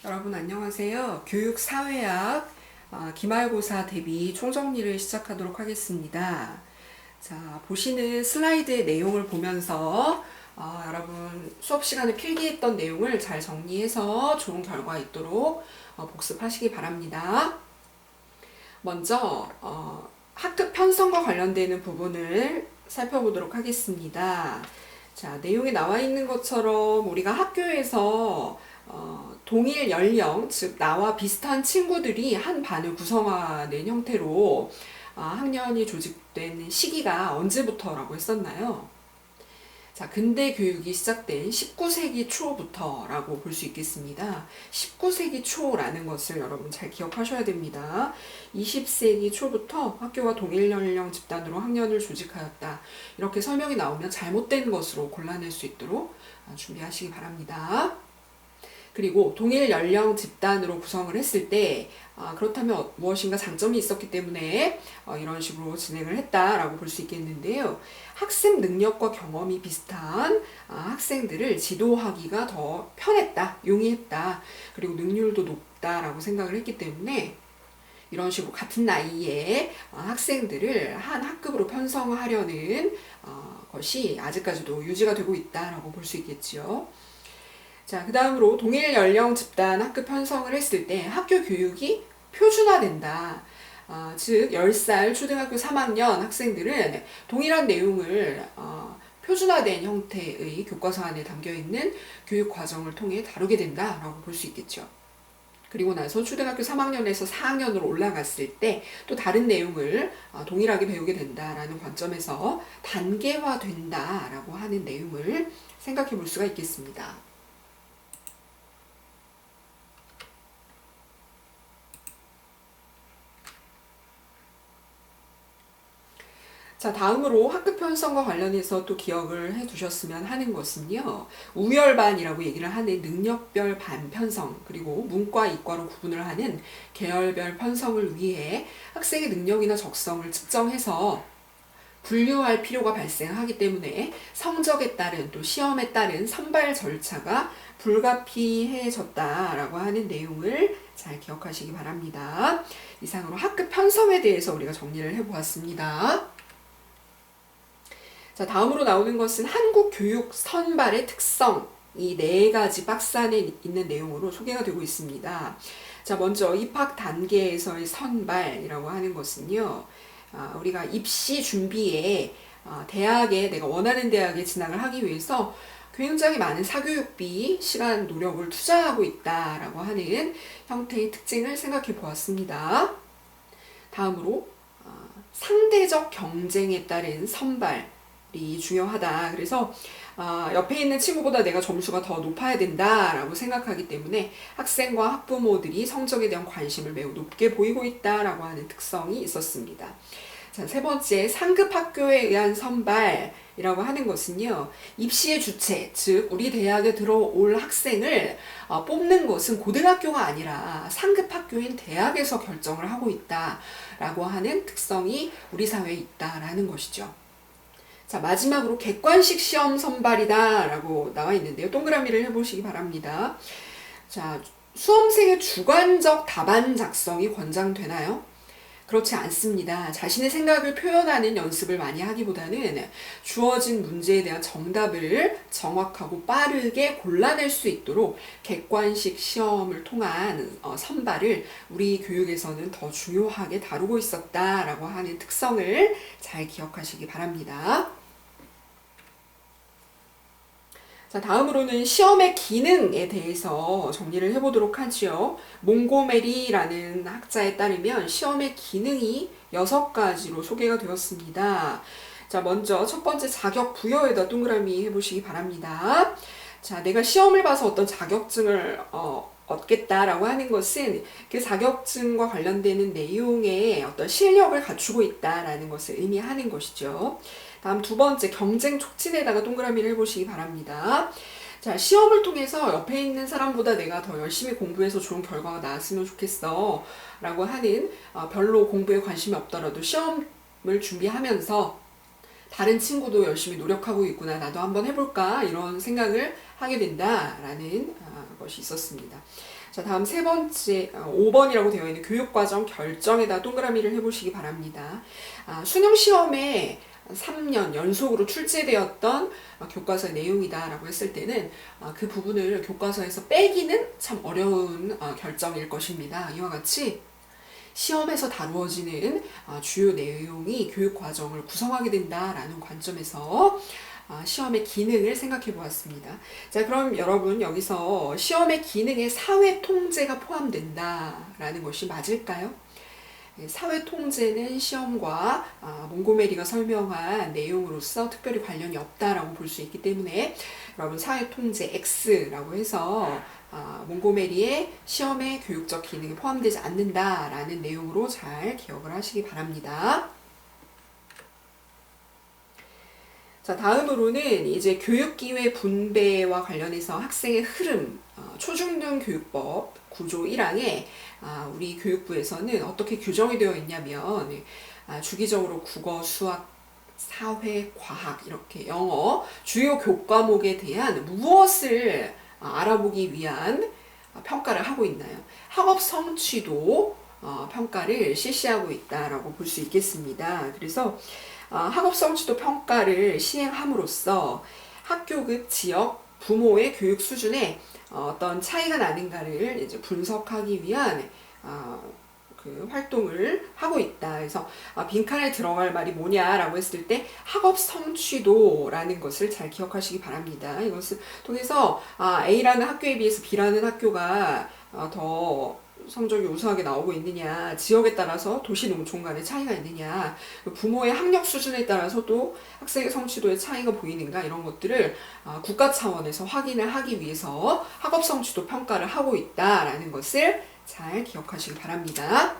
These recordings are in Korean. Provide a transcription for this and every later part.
여러분 안녕하세요. 교육사회학 기말고사 대비 총정리를 시작하도록 하겠습니다. 자, 보시는 슬라이드의 내용을 보면서 여러분 수업 시간에 필기했던 내용을 잘 정리해서 좋은 결과 있도록 복습하시기 바랍니다. 먼저 학급 편성과 관련되는 부분을 살펴보도록 하겠습니다. 자, 내용에 나와 있는 것처럼 우리가 학교에서 동일 연령, 즉 나와 비슷한 친구들이 한 반을 구성하는 형태로 학년이 조직된 시기가 언제부터라고 했었나요? 자, 근대 교육이 시작된 19세기 초부터라고 볼 수 있겠습니다. 19세기 초라는 것을 여러분 잘 기억하셔야 됩니다. 20세기 초부터 학교가 동일 연령 집단으로 학년을 조직하였다. 이렇게 설명이 나오면 잘못된 것으로 골라낼 수 있도록 준비하시기 바랍니다. 그리고 동일 연령 집단으로 구성을 했을 때 그렇다면 무엇인가 장점이 있었기 때문에 이런 식으로 진행을 했다라고 볼 수 있겠는데요. 학습 능력과 경험이 비슷한 학생들을 지도하기가 더 편했다, 용이했다, 그리고 능률도 높다라고 생각을 했기 때문에 이런 식으로 같은 나이에 학생들을 한 학급으로 편성하려는 것이 아직까지도 유지가 되고 있다라고 볼 수 있겠지요. 자, 그 다음으로 동일 연령 집단 학급 편성을 했을 때 학교 교육이 표준화된다. 즉 10살 초등학교 3학년 학생들은 동일한 내용을 표준화된 형태의 교과서 안에 담겨있는 교육 과정을 통해 다루게 된다라고 볼 수 있겠죠. 그리고 나서 초등학교 3학년에서 4학년으로 올라갔을 때 또 다른 내용을 동일하게 배우게 된다라는 관점에서 단계화된다라고 하는 내용을 생각해 볼 수가 있겠습니다. 자, 다음으로 학급 편성과 관련해서 또 기억을 해 두셨으면 하는 것은요. 우열반이라고 얘기를 하는 능력별 반 편성, 그리고 문과, 이과로 구분을 하는 계열별 편성을 위해 학생의 능력이나 적성을 측정해서 분류할 필요가 발생하기 때문에 성적에 따른 또 시험에 따른 선발 절차가 불가피해졌다라고 하는 내용을 잘 기억하시기 바랍니다. 이상으로 학급 편성에 대해서 우리가 정리를 해보았습니다. 자, 다음으로 나오는 것은 한국 교육 선발의 특성, 이 네 가지 박스 안에 있는 내용으로 소개가 되고 있습니다. 자, 먼저 입학 단계에서의 선발이라고 하는 것은요, 우리가 입시 준비에 대학에 내가 원하는 대학에 진학을 하기 위해서 굉장히 많은 사교육비, 시간, 노력을 투자하고 있다라고 하는 형태의 특징을 생각해 보았습니다. 다음으로 상대적 경쟁에 따른 선발 이 중요하다. 그래서 옆에 있는 친구보다 내가 점수가 더 높아야 된다라고 생각하기 때문에 학생과 학부모들이 성적에 대한 관심을 매우 높게 보이고 있다라고 하는 특성이 있었습니다. 자, 세 번째, 상급 학교에 의한 선발이라고 하는 것은요, 입시의 주체, 즉 우리 대학에 들어올 학생을 뽑는 것은 고등학교가 아니라 상급 학교인 대학에서 결정을 하고 있다라고 하는 특성이 우리 사회에 있다라는 것이죠. 자, 마지막으로 객관식 시험 선발이다 라고 나와 있는데요. 동그라미를 해보시기 바랍니다. 자, 수험생의 주관적 답안 작성이 권장되나요? 그렇지 않습니다. 자신의 생각을 표현하는 연습을 많이 하기보다는 주어진 문제에 대한 정답을 정확하고 빠르게 골라낼 수 있도록 객관식 시험을 통한 선발을 우리 교육에서는 더 중요하게 다루고 있었다라고 하는 특성을 잘 기억하시기 바랍니다. 자, 다음으로는 시험의 기능에 대해서 정리를 해보도록 하죠. 몽고메리라는 학자에 따르면 시험의 기능이 6가지로 소개가 되었습니다. 자, 먼저 첫 번째 자격 부여에다 동그라미 해보시기 바랍니다. 자, 내가 시험을 봐서 어떤 자격증을 얻겠다라고 하는 것은 그 자격증과 관련되는 내용에 어떤 실력을 갖추고 있다라는 것을 의미하는 것이죠. 다음 두 번째, 경쟁 촉진에다가 동그라미를 해보시기 바랍니다. 자, 시험을 통해서 옆에 있는 사람보다 내가 더 열심히 공부해서 좋은 결과가 나왔으면 좋겠어 라고 하는 별로 공부에 관심이 없더라도 시험을 준비하면서 다른 친구도 열심히 노력하고 있구나. 나도 한번 해볼까? 이런 생각을 하게 된다라는 것이 있었습니다. 자, 다음 세 번째, 5번이라고 되어 있는 교육과정 결정에다 동그라미를 해보시기 바랍니다. 수능 시험에 3년 연속으로 출제되었던 교과서의 내용이다라고 했을 때는 그 부분을 교과서에서 빼기는 참 어려운 결정일 것입니다. 이와 같이 시험에서 다루어지는 주요 내용이 교육 과정을 구성하게 된다라는 관점에서 시험의 기능을 생각해 보았습니다. 자, 그럼 여러분 여기서 시험의 기능에 사회 통제가 포함된다라는 것이 맞을까요? 사회 통제는 시험과 몽고메리가 설명한 내용으로서 특별히 관련이 없다라고 볼 수 있기 때문에 여러분 사회 통제 X라고 해서 몽고메리의 시험의 교육적 기능에 포함되지 않는다라는 내용으로 잘 기억을 하시기 바랍니다. 자, 다음으로는 이제 교육기회 분배와 관련해서 학생의 흐름, 초중등 교육법 구조 1항에 우리 교육부에서는 어떻게 규정이 되어 있냐면 주기적으로 국어, 수학, 사회, 과학, 이렇게 영어 주요 교과목에 대한 무엇을 알아보기 위한 평가를 하고 있나요? 학업 성취도 평가를 실시하고 있다라고 볼 수 있겠습니다. 그래서 학업 성취도 평가를 시행함으로써 학교급 지역 부모의 교육 수준에 어떤 차이가 나는가를 이제 분석하기 위한 그 활동을 하고 있다. 그래서 빈칸에 들어갈 말이 뭐냐라고 했을 때 학업 성취도라는 것을 잘 기억하시기 바랍니다. 이것을 통해서 A라는 학교에 비해서 B라는 학교가 더 성적이 우수하게 나오고 있느냐, 지역에 따라서 도시 농촌 간의 차이가 있느냐, 부모의 학력 수준에 따라서도 학생의 성취도의 차이가 보이는가, 이런 것들을 국가 차원에서 확인을 하기 위해서 학업 성취도 평가를 하고 있다라는 것을 잘 기억하시기 바랍니다.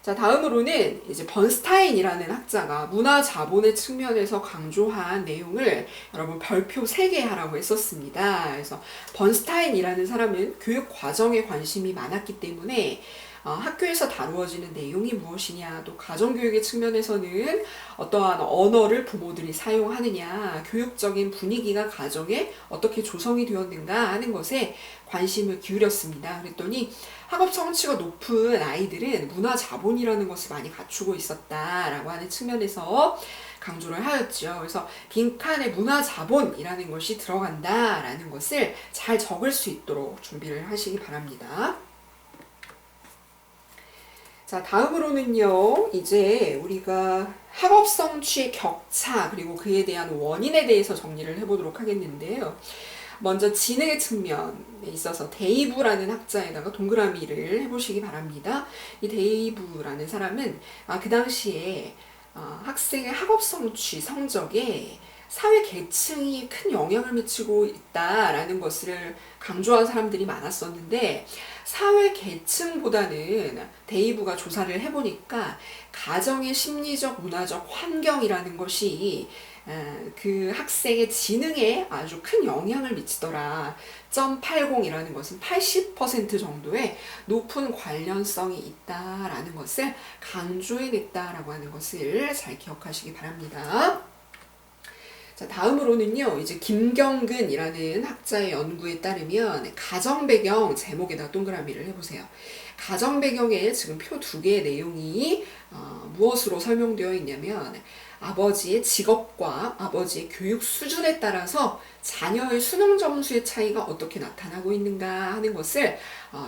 자, 다음으로는 이제 번스타인이라는 학자가 문화 자본의 측면에서 강조한 내용을 여러분 별표 3개 하라고 했었습니다. 그래서 번스타인이라는 사람은 교육 과정에 관심이 많았기 때문에 학교에서 다루어지는 내용이 무엇이냐, 또 가정교육의 측면에서는 어떠한 언어를 부모들이 사용하느냐, 교육적인 분위기가 가정에 어떻게 조성이 되었는가 하는 것에 관심을 기울였습니다. 그랬더니 학업 성취가 높은 아이들은 문화 자본이라는 것을 많이 갖추고 있었다라고 하는 측면에서 강조를 하였죠. 그래서 빈칸에 문화 자본이라는 것이 들어간다라는 것을 잘 적을 수 있도록 준비를 하시기 바랍니다. 자, 다음으로는요, 이제 우리가 학업 성취의 격차 그리고 그에 대한 원인에 대해서 정리를 해보도록 하겠는데요. 먼저 지능의 측면에 있어서 데이브라는 학자에다가 동그라미를 해보시기 바랍니다. 이 데이브라는 사람은 그 당시에 학생의 학업 성취 성적에 사회 계층이 큰 영향을 미치고 있다라는 것을 강조한 사람들이 많았었는데, 사회 계층보다는 데이브가 조사를 해보니까 가정의 심리적 문화적 환경이라는 것이 그 학생의 지능에 아주 큰 영향을 미치더라. 0.80이라는 것은 80% 정도의 높은 관련성이 있다라는 것을 강조해냈다라고 하는 것을 잘 기억하시기 바랍니다. 자, 다음으로는요, 이제 김경근이라는 학자의 연구에 따르면 가정배경 제목에다 동그라미를 해보세요. 가정배경에 지금 표 2개의 내용이 무엇으로 설명되어 있냐면, 아버지의 직업과 아버지의 교육 수준에 따라서 자녀의 수능 점수의 차이가 어떻게 나타나고 있는가 하는 것을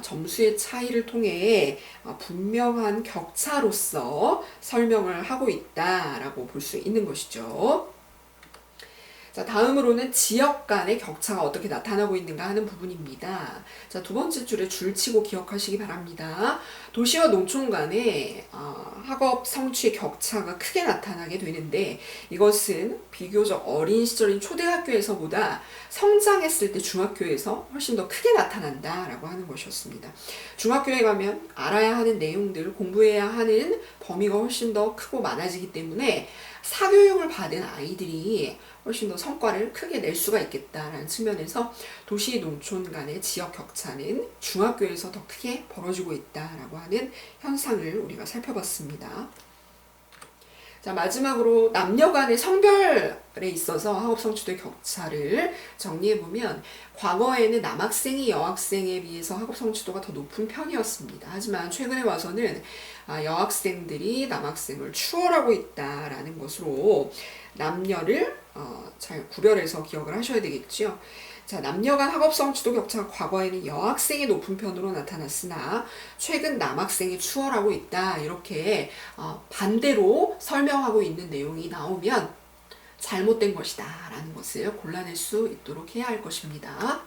점수의 차이를 통해 분명한 격차로서 설명을 하고 있다라고 볼 수 있는 것이죠. 자, 다음으로는 지역 간의 격차가 어떻게 나타나고 있는가 하는 부분입니다. 자, 두 번째 줄에 줄치고 기억하시기 바랍니다. 도시와 농촌 간의 학업 성취의 격차가 크게 나타나게 되는데, 이것은 비교적 어린 시절인 초등학교에서보다 성장했을 때 중학교에서 훨씬 더 크게 나타난다라고 하는 것이었습니다. 중학교에 가면 알아야 하는 내용들, 공부해야 하는 범위가 훨씬 더 크고 많아지기 때문에 사교육을 받은 아이들이 훨씬 더 성과를 크게 낼 수가 있겠다라는 측면에서 도시 농촌 간의 지역 격차는 중학교에서 더 크게 벌어지고 있다라고 하는 현상을 우리가 살펴봤습니다. 자, 마지막으로 남녀 간의 성별에 있어서 학업 성취도의 격차를 정리해보면 과거에는 남학생이 여학생에 비해서 학업 성취도가 더 높은 편이었습니다. 하지만 최근에 와서는 여학생들이 남학생을 추월하고 있다라는 것으로 남녀를 잘 구별해서 기억을 하셔야 되겠죠. 자, 남녀 간 학업 성취도 격차가 과거에는 여학생이 높은 편으로 나타났으나 최근 남학생이 추월하고 있다. 이렇게 반대로 설명하고 있는 내용이 나오면 잘못된 것이다 라는 것을 골라낼 수 있도록 해야 할 것입니다.